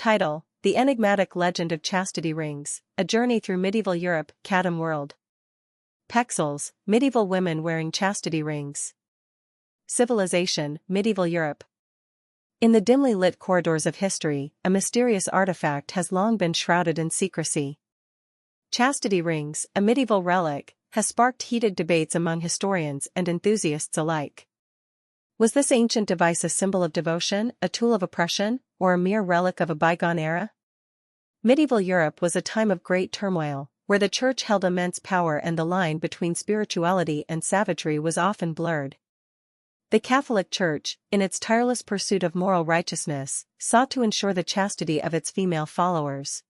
Title: The Enigmatic Legend of Chastity Rings, A Journey Through Medieval Europe, Kadim World. Pexels, medieval women wearing chastity rings. Civilization, medieval Europe. In the dimly lit corridors of history, a mysterious artifact has long been shrouded in secrecy. Chastity rings, a medieval relic, has sparked heated debates among historians and enthusiasts alike. Was this ancient device a symbol of devotion, a tool of oppression, or a mere relic of a bygone era? Medieval Europe was a time of great turmoil, where the Church held immense power and the line between spirituality and savagery was often blurred. The Catholic Church, in its tireless pursuit of moral righteousness, sought to ensure the chastity of its female followers.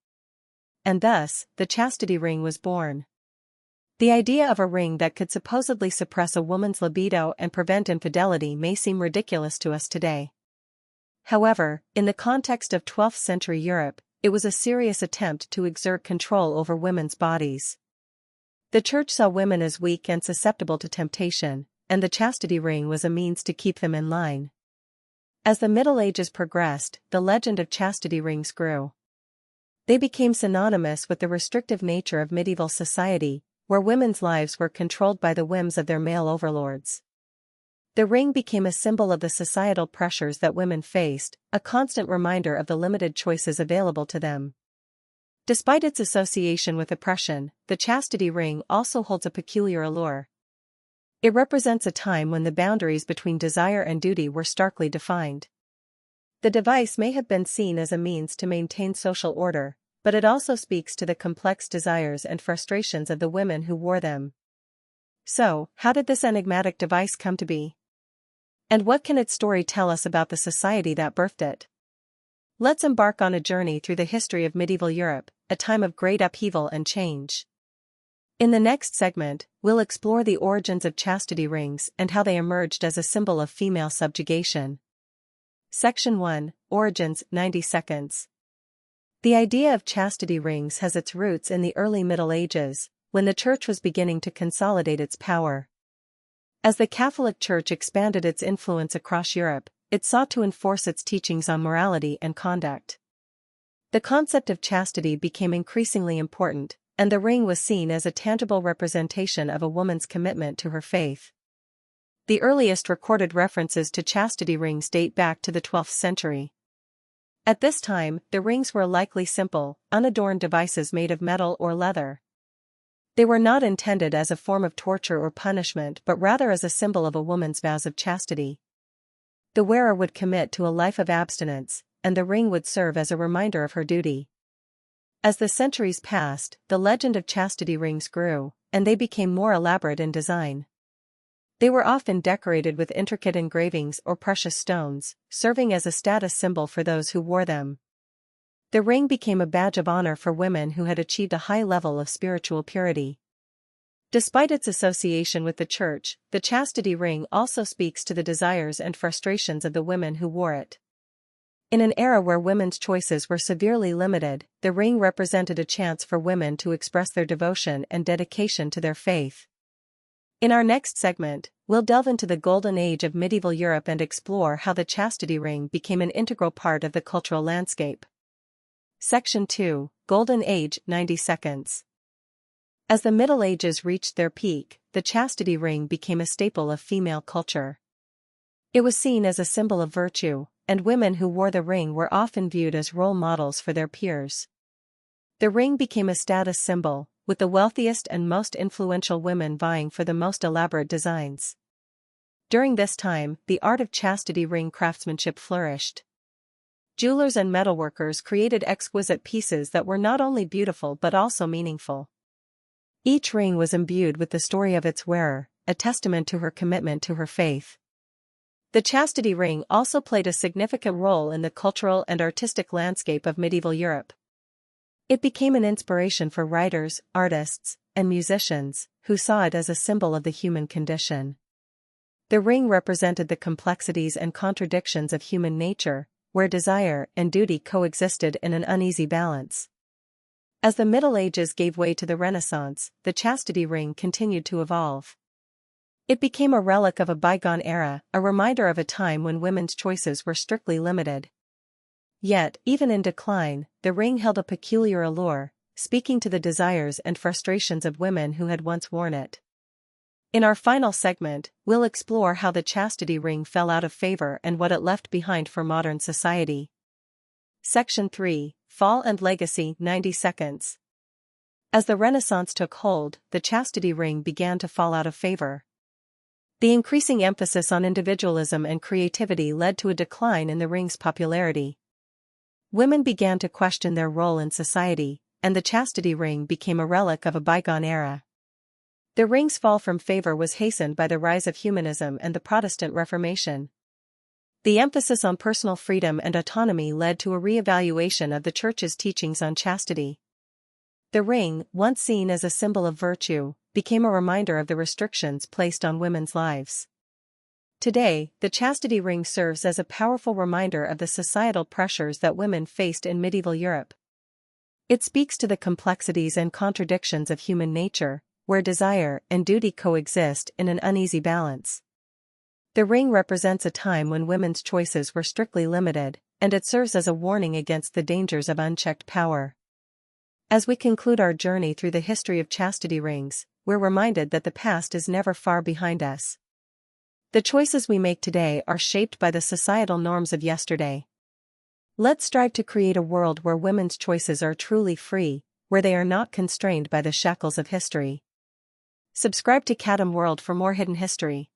And thus, the chastity ring was born. The idea of a ring that could supposedly suppress a woman's libido and prevent infidelity may seem ridiculous to us today. However, in the context of 12th century Europe, it was a serious attempt to exert control over women's bodies. The Church saw women as weak and susceptible to temptation, and the chastity ring was a means to keep them in line. As the Middle Ages progressed, the legend of chastity rings grew. They became synonymous with the restrictive nature of medieval society, where women's lives were controlled by the whims of their male overlords. The ring became a symbol of the societal pressures that women faced, a constant reminder of the limited choices available to them. Despite its association with oppression, the chastity ring also holds a peculiar allure. It represents a time when the boundaries between desire and duty were starkly defined. The device may have been seen as a means to maintain social order, but it also speaks to the complex desires and frustrations of the women who wore them. So, how did this enigmatic device come to be? And what can its story tell us about the society that birthed it? Let's embark on a journey through the history of medieval Europe, a time of great upheaval and change. In the next segment, we'll explore the origins of chastity rings and how they emerged as a symbol of female subjugation. Section 1, Origins, 90 seconds. The idea of chastity rings has its roots in the early Middle Ages, when the Church was beginning to consolidate its power. As the Catholic Church expanded its influence across Europe, it sought to enforce its teachings on morality and conduct. The concept of chastity became increasingly important, and the ring was seen as a tangible representation of a woman's commitment to her faith. The earliest recorded references to chastity rings date back to the 12th century. At this time, the rings were likely simple, unadorned devices made of metal or leather. They were not intended as a form of torture or punishment but rather as a symbol of a woman's vows of chastity. The wearer would commit to a life of abstinence, and the ring would serve as a reminder of her duty. As the centuries passed, the legend of chastity rings grew, and they became more elaborate in design. They were often decorated with intricate engravings or precious stones, serving as a status symbol for those who wore them. The ring became a badge of honor for women who had achieved a high level of spiritual purity. Despite its association with the Church, the chastity ring also speaks to the desires and frustrations of the women who wore it. In an era where women's choices were severely limited, the ring represented a chance for women to express their devotion and dedication to their faith. In our next segment, we'll delve into the golden age of medieval Europe and explore how the chastity ring became an integral part of the cultural landscape. Section 2, Golden Age, 90 seconds. As the Middle Ages reached their peak, the chastity ring became a staple of female culture. It was seen as a symbol of virtue, and women who wore the ring were often viewed as role models for their peers. The ring became a status symbol, with the wealthiest and most influential women vying for the most elaborate designs. During this time, the art of chastity ring craftsmanship flourished. Jewelers and metalworkers created exquisite pieces that were not only beautiful but also meaningful. Each ring was imbued with the story of its wearer, a testament to her commitment to her faith. The chastity ring also played a significant role in the cultural and artistic landscape of medieval Europe. It became an inspiration for writers, artists, and musicians, who saw it as a symbol of the human condition. The ring represented the complexities and contradictions of human nature, where desire and duty coexisted in an uneasy balance. As the Middle Ages gave way to the Renaissance, the chastity ring continued to evolve. It became a relic of a bygone era, a reminder of a time when women's choices were strictly limited. Yet, even in decline, the ring held a peculiar allure, speaking to the desires and frustrations of women who had once worn it. In our final segment, we'll explore how the chastity ring fell out of favor and what it left behind for modern society. Section 3, Fall and Legacy, 90 seconds. As the Renaissance took hold, the chastity ring began to fall out of favor. The increasing emphasis on individualism and creativity led to a decline in the ring's popularity. Women began to question their role in society, and the chastity ring became a relic of a bygone era. The ring's fall from favor was hastened by the rise of humanism and the Protestant Reformation. The emphasis on personal freedom and autonomy led to a re-evaluation of the Church's teachings on chastity. The ring, once seen as a symbol of virtue, became a reminder of the restrictions placed on women's lives. Today, the chastity ring serves as a powerful reminder of the societal pressures that women faced in medieval Europe. It speaks to the complexities and contradictions of human nature, where desire and duty coexist in an uneasy balance. The ring represents a time when women's choices were strictly limited, and it serves as a warning against the dangers of unchecked power. As we conclude our journey through the history of chastity rings, we're reminded that the past is never far behind us. The choices we make today are shaped by the societal norms of yesterday. Let's strive to create a world where women's choices are truly free, where they are not constrained by the shackles of history. Subscribe to Kadim World for more hidden history.